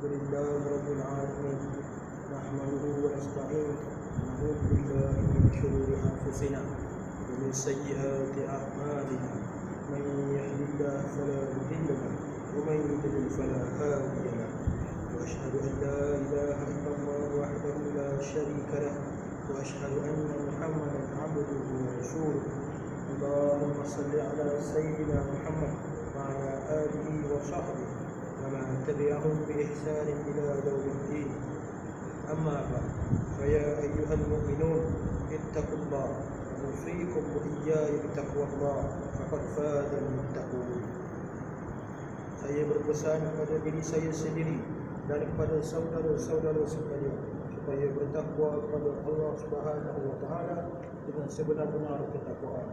الحمد لله رب العالمين نحمده ونستعينه ونعوذ بالله من شرور أنفسنا ومن سيئات أعمالنا من يهد الله فلا مضل له ومن يضلل فلا هادي له وأشهد أن لا إله إلا الله وحده لا شريك له وأشهد أن محمدا عبده ورسوله اللهم صل على سيدنا محمد وعلى آله وصحبه ومن تبعهم بإحسان إلى يوم الدين أما بعد فيا أيها المؤمنون اتقوا الله وأوصيكم وإياي بتقوى الله فقد فاز المتقون. Saya berpesan kepada diri saya sendiri dan kepada saudara-saudara sekalian supaya bertakwa kepada Allah Subhanahu wa taala dengan sebenar-benar ketakwaan.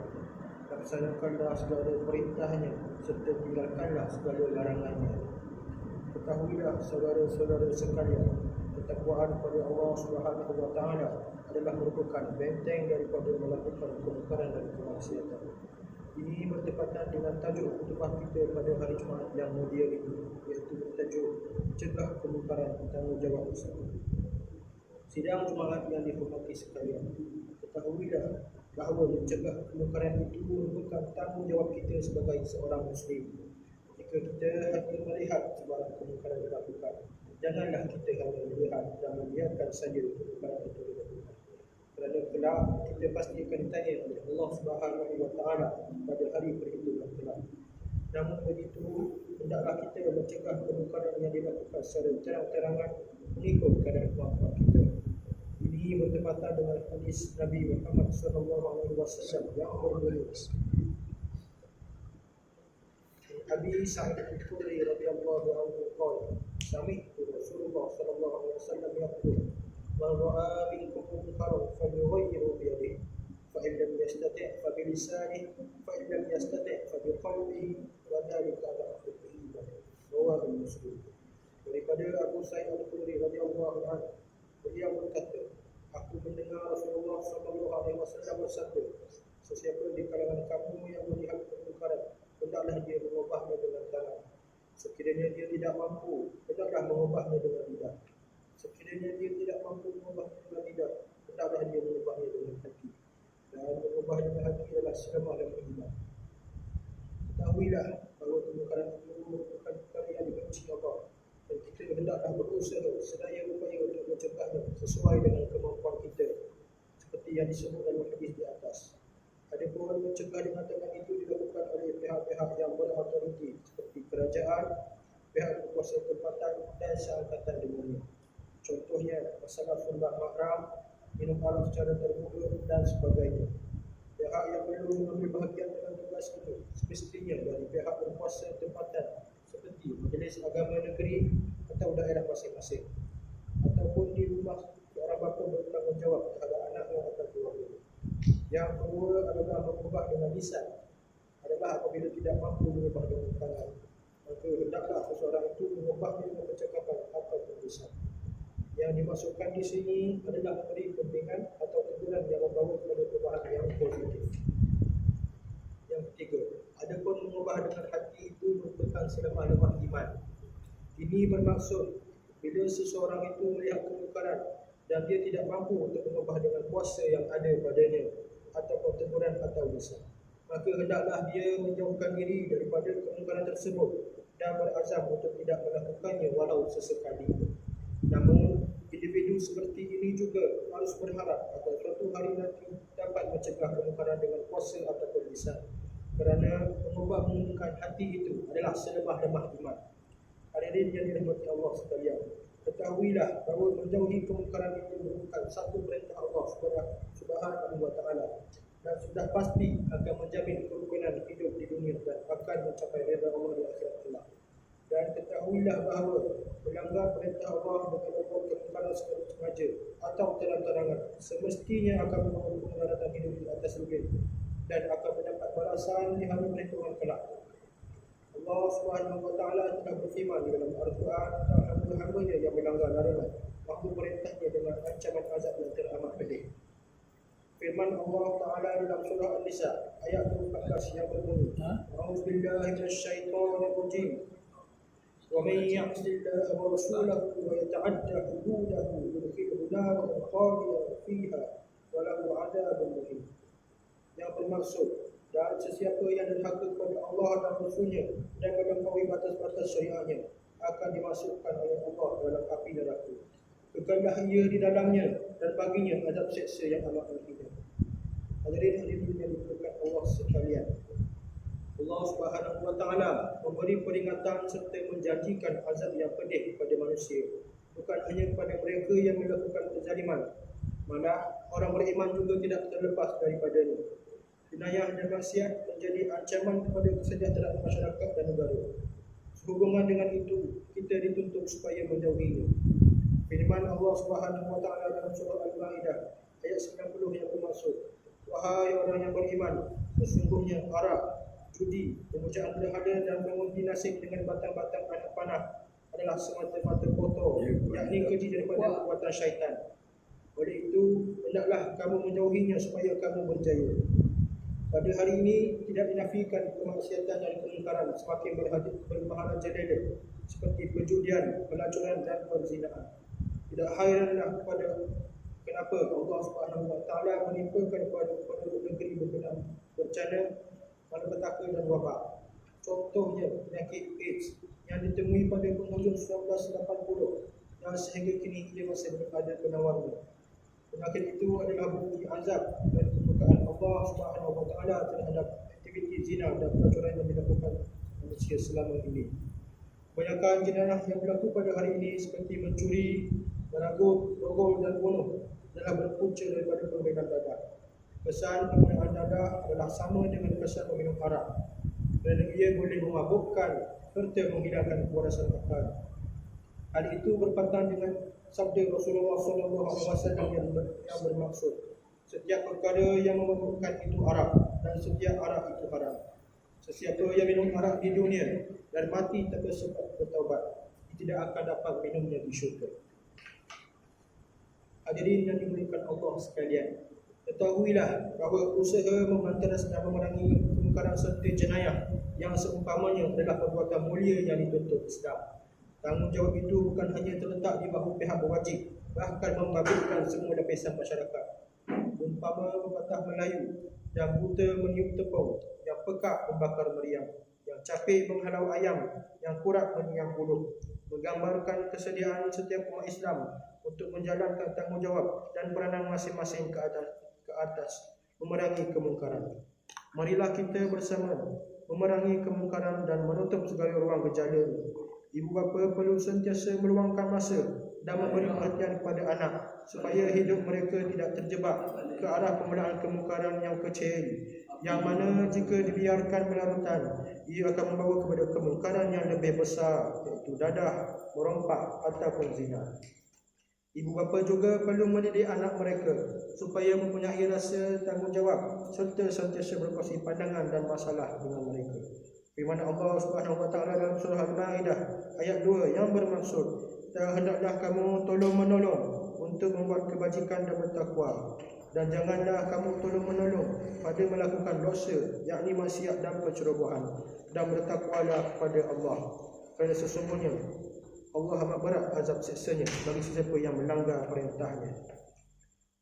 Laksanakanlah segala perintahnya serta tinggalkanlah segala larangannya. Ketahuilah saudara-saudara sekalian, ketakwaan kepada Allah Subhanahu wa taala adalah merupakan benteng daripada melakukan kemungkaran dan kemaksiatan. Ini bertepatan dengan tajuk khutbah kita pada hari Jumaat yang mulia ini, iaitu bertajuk Cegah Kemungkaran Tanggungjawab Bersama. Sidang Jumaat yang dihormati sekalian, ketahuilah bahawa mencegah kemungkaran itu merupakan tanggungjawab kita sebagai seorang Muslim. Jika kita hanya melihat sebarang kemungkaran dilakukan, janganlah kita hanya melihat dan membiarkan saja kemungkaran itu dilakukan. Kerana kelak kita pasti akan ditanya oleh Allah Subhanahu wa taala pada hari perhitungan kelak. Namun begitu, hendaklah kita mencegah kemungkaran yang dilakukan secara terang-terangan mengikut kadar kemampuan kita. Ini bertepatan dengan hadis Nabi Muhammad SAW yang bermulia. Abi Sa'id al-Khudri radhiyallahu anhu qala sami'tu Rasulullah sallallahu alaihi wasallam yaqul man ra'a minkum munkaran falyughayyirhu bi yadihi fa in lam yastati' fa bi lisanihi fa in lam yastati' fa bi qalbihi wa dhalika adhafu al-iman. Rawahu Muslim. Daripada Abu Sa'id al-Khudri radhiyallahu anhu, beliau berkata, aku mendengar Rasulullah sallallahu alaihi wasallam bersabda, sesiapa di kalangan kamu yang melihat kemungkaran, hendaklah dia mengubahnya dengan tangan. Sekiranya dia tidak mampu, hendaklah mengubahnya dengan lidah. Sekiranya dia tidak mampu mengubahnya dengan lidah, hendaklah dia mengubahnya dengan hati. Dan mengubah dengan hati adalah selemah dan iman. Ketahuilah bahawa kemungkaran itu merupakan perkara yang dibenci Allah, dan kita hendaklah berusaha sedaya upaya untuk mencegahnya sesuai dengan kemampuan kita, seperti yang disebut dalam hadis di atas. Adapun mencegah dengan tangan itu dilakukan oleh pihak-pihak yang berautoriti seperti kerajaan, pihak berkuasa tempatan dan seangkatan dengannya. Contohnya masalah khulwat mahram, minum arak secara terbuka dan sebagainya. Pihak yang perlu mengambil bahagian dalam tugas itu semestinya dari pihak berkuasa tempatan seperti Majlis Agama Negeri atau daerah masing-masing, ataupun di rumah seorang bapa bertanggungjawab terhadap anaknya atau keluarga. Yang kedua adalah mengubah dengan lisan, adalah apabila tidak mampu mengubah dengan tangan, maka hendaklah seseorang itu mengubahnya dengan percakapan atau tulisan. Yang dimasukkan di sini adalah memberi bimbingan atau teguran yang membawa kepada perubahan yang positif. Yang ketiga, adapun mengubah dengan hati itu merupakan selemah-lemah iman. Ini bermaksud bila seseorang itu melihat kemungkaran dan dia tidak mampu untuk mengubah dengan kuasa yang ada padanya ataupun teguran atau lisan, maka hendaklah dia menjauhkan diri daripada kemungkaran tersebut dan berazam untuk tidak melakukannya walau sesekali. Namun individu seperti ini juga harus berharap agar suatu hari nanti dapat mencegah kemungkaran dengan kuasa ataupun lisan, kerana mengubah menggunakan hati itu adalah selemah-lemah iman. Hadirin yang dirahmati Allah sekalian, ketahuilah bahawa menjauhi kemungkaran itu merupakan satu perintah Allah Subhanahu wa taala dan sudah pasti akan menjamin kerukunan hidup di dunia dan akan mencapai redha Allah di akhirat kelak. Dan ketahuilah bahawa melanggar perintah Allah dengan membuat kemungkaran secara sengaja atau terang-terangan semestinya akan membawa kemudaratan hidup di atas bumi dan akan mendapat balasan di hari perhitungan kelak. Allah Subhanahu wa taala telah berfirman di dalam Al-Quran tentang hamba-hambanya yang melanggar larangan, maka perintahnya dengan ancaman azab yang teramat pedih. Firman Allah Taala dalam surah An-Nisa ayat 14 yang berbunyi, A'udzubillahi minasyaitonir rajim. ومن يعص الله ورسوله ويتعدى حدوده يدخله نارا خالدا فيها وله عذاب مهين. Yang bermaksud, dan sesiapa yang derhaka kepada Allah dan Rasulnya dan melampaui batas-batas syariatnya akan dimasukkan oleh Allah dalam api neraka. Kekallah ia di dalamnya dan baginya azab seksa yang amat menghina. Hadirin yang dimuliakan Allah sekalian, Allah Subhanahu wa taala memberi peringatan serta menjanjikan azab yang pedih kepada manusia, bukan hanya kepada mereka yang melakukan kezaliman, malah orang beriman juga tidak terlepas daripadanya. Jenayah dan maksiat menjadi ancaman kepada kesejahteraan masyarakat dan negara. Sehubungan dengan itu, kita dituntut supaya menjauhinya. Firman Allah Subhanahu wa taala dalam surah Al-Maidah ayat 90 yang bermaksud, wahai orang yang beriman, sesungguhnya arak, judi, pemujaan berhala dan mengundi nasib dengan batang-batang anak panah adalah semata-mata kotor, yakni keji daripada perbuatan syaitan. Oleh itu, hendaklah kamu menjauhinya supaya kamu berjaya. Pada hari ini tidak dinafikan kemaksiatan dan kemungkaran semakin bermaharajalela seperti perjudian, pelacuran dan perzinaan. Tidak hairanlah kepada kenapa Allah Subhanahu wa taala menimpakan kepada penduduk negeri berkenaan bencana malapetaka dan wabak. Contohnya penyakit AIDS yang ditemui pada penghujung 1980 dan sehingga kini ia masih belum ada penawarnya. Penyakit itu adalah bukti azab dan kemurkaan Allah Subhanahu wa taala terhadap aktiviti zina dan pelacuran yang dilakukan manusia selama ini. Kebanyakan jenayah yang berlaku pada hari ini seperti mencuri, meragut, rogol dan bunuh adalah berpunca daripada permainan dadah. Kesan penggunaan dadah adalah sama dengan kesan meminum arak, kerana ia boleh memabukkan serta menghilangkan kewarasan akal. Hal itu berpatang dengan sabda Rasulullah SAW yang bermaksud, setiap perkara yang memabukkan itu arak dan setiap arak itu haram. Sesiapa yang minum arak di dunia dan mati tanpa sempat bertaubat, tidak akan dapat minumnya di syurga. Hadirin yang dimuliakan Allah sekalian, ketahuilah bahawa usaha membantaras dan memerangi kemungkaran serta jenayah yang seumpamanya adalah perbuatan mulia yang dituntut Islam. Tanggungjawab itu bukan hanya terletak di bahu pihak berwajib, bahkan membabitkan semua lapisan masyarakat. Umpama pepatah Melayu, yang buta meniup tepung, yang pekak membakar meriam, yang capek menghalau ayam, yang kurat menyiang buluh, menggambarkan kesediaan setiap umat Islam untuk menjalankan tanggungjawab dan peranan masing-masing ke atas memerangi kemungkaran. Marilah kita bersama memerangi kemungkaran dan menutup segala ruang gejala. Ibu bapa perlu sentiasa meluangkan masa dan memberi perhatian kepada anak supaya hidup mereka tidak terjebak ke arah pembelaan kemungkaran yang kecil, yang mana jika dibiarkan berlarutan, ia akan membawa kepada kemungkaran yang lebih besar, iaitu dadah, merompak ataupun zina. Ibu bapa juga perlu mendidik anak mereka supaya mempunyai rasa tanggungjawab serta sentiasa berkongsi pandangan dan masalah dengan mereka. Firman Allah Subhanahu wa taala dalam surah Al-Maidah ayat 2 yang bermaksud, hendaklah kamu tolong-menolong untuk membuat kebajikan dan bertakwa, dan janganlah kamu tolong-menolong pada melakukan dosa, yakni maksiat dan pencerobohan, dan bertakwalah kepada Allah, kerana sesungguhnya Allah amat berat azab siksanya bagi sesiapa yang melanggar perintahnya.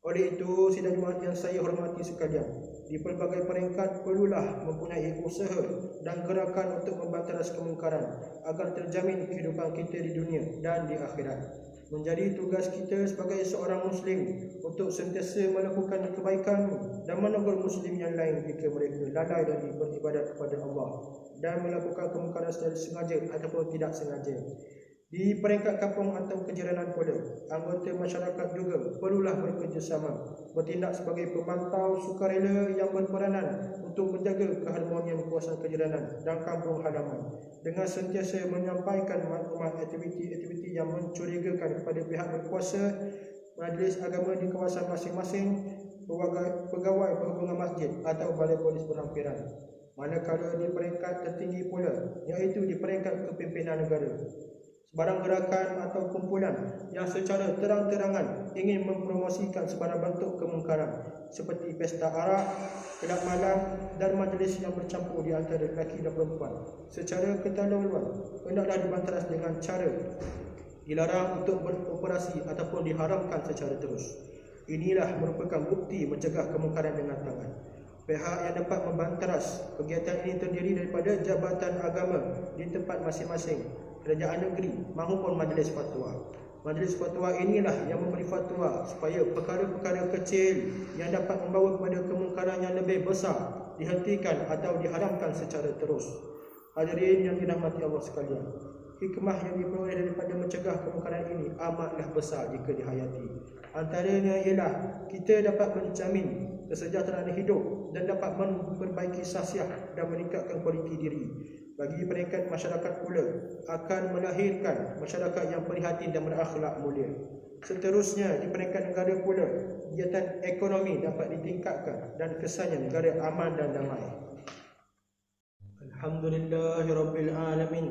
Oleh itu, sidang jemaat yang saya hormati sekalian, di pelbagai peringkat perlulah mempunyai usaha dan gerakan untuk membantaras kemungkaran agar terjamin kehidupan kita di dunia dan di akhirat. Menjadi tugas kita sebagai seorang Muslim untuk sentiasa melakukan kebaikan dan menegur Muslim yang lain jika mereka lalai dari beribadat kepada Allah dan melakukan kemungkaran secara sengaja ataupun tidak sengaja. Di peringkat kampung atau kejiranan pula, anggota masyarakat juga perlulah bekerjasama, bertindak sebagai pemantau sukarela yang berperanan untuk menjaga keharmonian kawasan kejiranan dan kampung halaman, dengan sentiasa menyampaikan maklumat aktiviti-aktiviti yang mencurigakan kepada pihak berkuasa, majlis agama di kawasan masing-masing, pegawai perhubungan masjid atau balai polis berhampiran. Manakala di peringkat tertinggi pula, iaitu di peringkat kepimpinan negara, barang gerakan atau kumpulan yang secara terang-terangan ingin mempromosikan sebarang bentuk kemungkaran seperti pesta arak, kelab malam dan majlis yang bercampur di antara lelaki dan perempuan secara ketidakluan, hendaklah dibanteras dengan cara dilarang untuk beroperasi ataupun diharamkan secara terus. Inilah merupakan bukti mencegah kemungkaran dengan tangan. Pihak yang dapat membanteras kegiatan ini terdiri daripada jabatan agama di tempat masing-masing, kerajaan negeri maupun majlis fatwa. Majlis fatwa inilah yang memberi fatwa supaya perkara-perkara kecil yang dapat membawa kepada kemungkaran yang lebih besar dihentikan atau diharamkan secara terus. Hadirin yang dirahmati Allah sekalian, hikmah yang diperoleh daripada mencegah kemungkaran ini amatlah besar jika dihayati. Antaranya ialah kita dapat menjamin kesejahteraan hidup dan dapat memperbaiki sahsiah dan meningkatkan kualiti diri. Bagi peringkat masyarakat pula akan melahirkan masyarakat yang prihatin dan berakhlak mulia. Seterusnya di peringkat negara pula, kegiatan ekonomi dapat ditingkatkan dan kesannya negara aman dan damai. Alhamdulillahirabbil alamin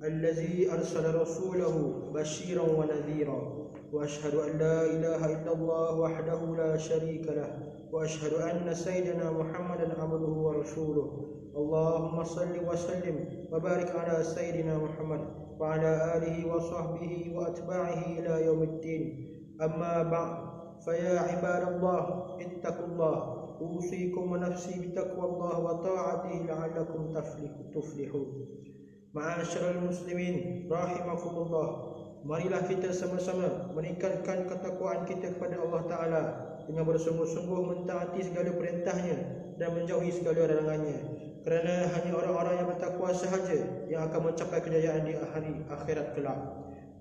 allazi arsala rasulahu basyiran wa nadhira wa asyhadu an la ilaha illallah wahdahu la syarika lah wa asyhadu anna sayyidina Muhammadan abduhu wa rasuluh. Allahumma salli wa sallim wa barik ala sayyidina Muhammad wa ala alihi wa sahbihi wa atba'ihi ila yaumiddin. Amma ba'd, fa ya ibadallah ittaqullah, usikum wa nafsi bitaqwallah wa ta'atihi la'allakum tuflihun. Ma'asyiral muslimin rahimakumullah, marilah kita sama-sama meningkatkan ketakwaan kita kepada Allah Ta'ala dengan bersungguh-sungguh mentaati segala perintahnya dan menjauhi segala larangannya. Kerana hanya orang-orang yang bertakwa sahaja yang akan mencapai kejayaan di hari akhirat kelak.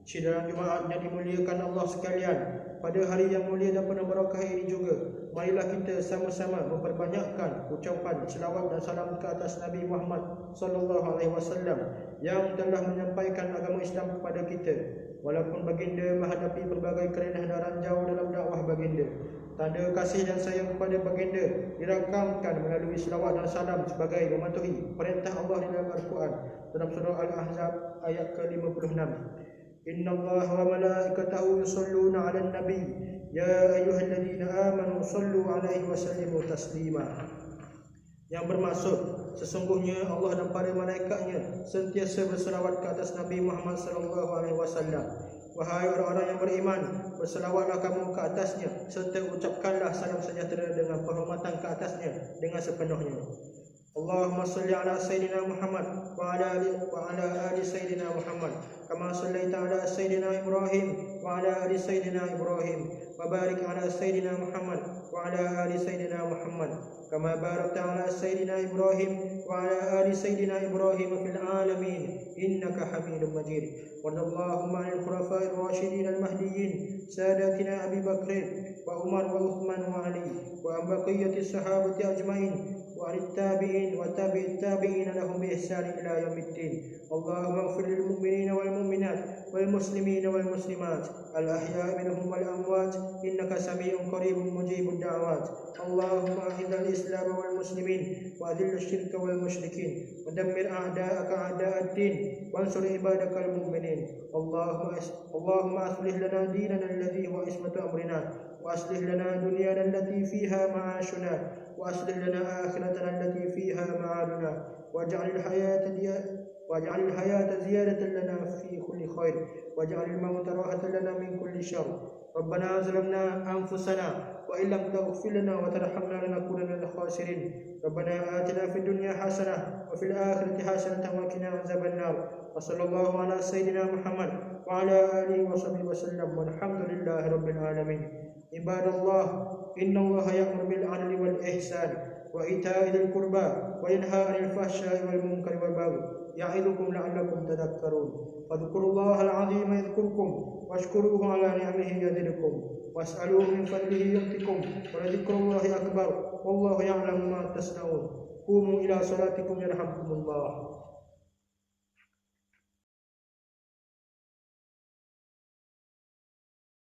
Sidang Jumaat yang dimuliakan Allah sekalian, pada hari yang mulia dan penuh barakah ini juga, marilah kita sama-sama memperbanyakkan ucapan selawat dan salam ke atas Nabi Muhammad sallallahu alaihi wasallam yang telah menyampaikan agama Islam kepada kita. Walaupun baginda menghadapi berbagai kerenah dan ranjau dalam dakwah baginda, tanda kasih dan sayang kepada baginda dirakamkan melalui selawat dan salam sebagai mematuhi perintah Allah di dalam Al-Quran dalam surah Al-Ahzab ayat ke-56. Inna Allah wa malaikatahu yusalluna 'alan nabi ya ayyuhalladzina amanu sallu 'alaihi wa sallimu taslima. Yang bermaksud, sesungguhnya Allah dan para malaikatnya sentiasa berselawat ke atas Nabi Muhammad sallallahu alaihi wasallam. Wahai orang-orang yang beriman, berselawatlah kamu ke atasnya serta ucapkanlah salam sejahtera dengan penghormatan ke atasnya dengan sepenuhnya. Allahumma salli ala Sayyidina Muhammad wa ala ali Sayyidina Muhammad kama sallaita ala Sayyidina Ibrahim wa ala ali Sayyidina Ibrahim wa barik ala Sayyidina Muhammad wa ala ali Sayyidina Muhammad kama barakta ala Sayyidina Ibrahim wa ala ali Sayyidina Ibrahim fil alamin innaka Hamidum Majid. Warḍallahumma 'anil khulafa'ir rasyidin al-mahdiyyin sadatina Abi Bakr wa Umar wa Uthman wa Ali wa an baqiyatis sahabati ajmain wa at-tabi'in wa tabi'it tabi'in lahum bi ihsan ila yaumiddin. Allahumma ighfir lil mu'minina wal mu'minat wal muslimina wal muslimat al ahya'i minhum wal amwat innaka samii'un qaribun mujibud da'awat. Allahumma a'idhil islam wal muslimin wa adhil asyirka wal musyrikin wa dammir a'da'aka a'da'ad-din wansur ibadakal mu'minin. Allahumma aslih lana dinana alladhi huwa ismatu amrina wa aslih lana dunyana allati fiha ma'ashuna wa aslih lana akhiratana allati fiha ma'aduna waj'al al-hayata ziyadatan lana fi kulli khair waj'al al-mauta rahatan lana min kulli syarr. Rabbana zalamna anfusana wa illam taghfir lana wa tarhamna lanakunanna minal khasirin. Rabbana atina fid dunya hasanah wa fil akhirati hasanatan wa qina adzaban nar. Wa sallallahu ala sayyidina Muhammad wa ala alihi wa sahbihi wa sallam walhamdulillahi rabbil alamin. Ibadallah, innallaha ya'muru bil 'adli wal ihsan wa ita'i dzil qurba wa yanha 'anil fahsya'i wal munkari wal baghi ya'idukum la'allakum tadhakkarun. Fadhkurullaha al-'azima yadhkurkum washkuruhu 'ala ni'amihi yazidukum was'aluhu min fadlihi yu'tikum wa dhikrullahi akbar wallahu ya'lamu ma tasna'un. Qumu ila salatikum yarhamkumullah.